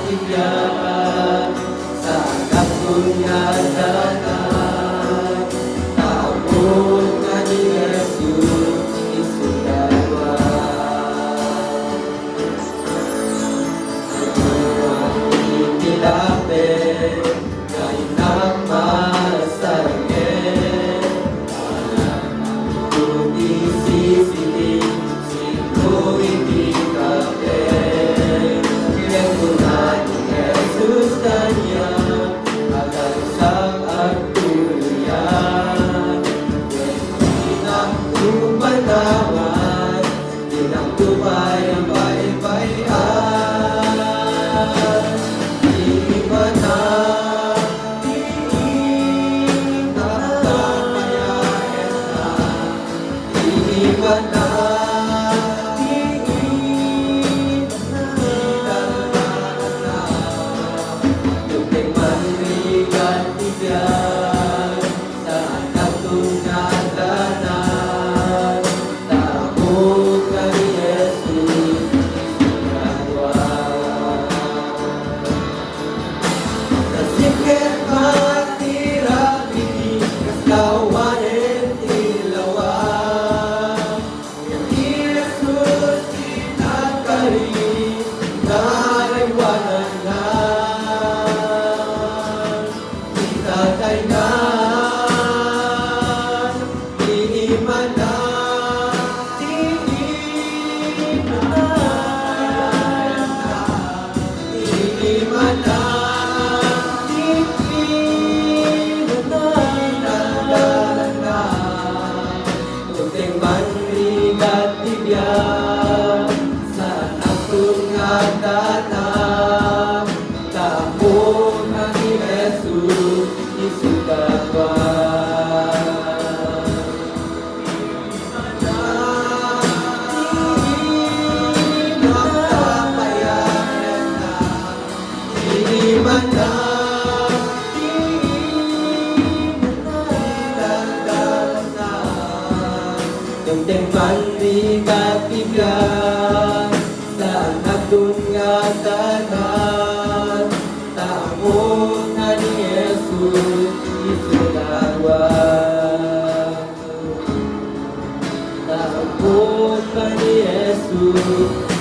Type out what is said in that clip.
Katiyakan sa anak punya datang, tampun ka ni Jesus isudalwa. Ang itilapin kay nagmasargen, kung isisiling sino hindi kapin. Pinagpunan ni Jesus kanya agal sang agtuluyan. When pinagtupanawan, pinagtupay ang baybayan. Iba na, nakakapayayan na. Iba na, yung tempan ni katibyan sa nagdun nga tanan, taamon na ni Jesus isulawan. Taamon na ni Jesus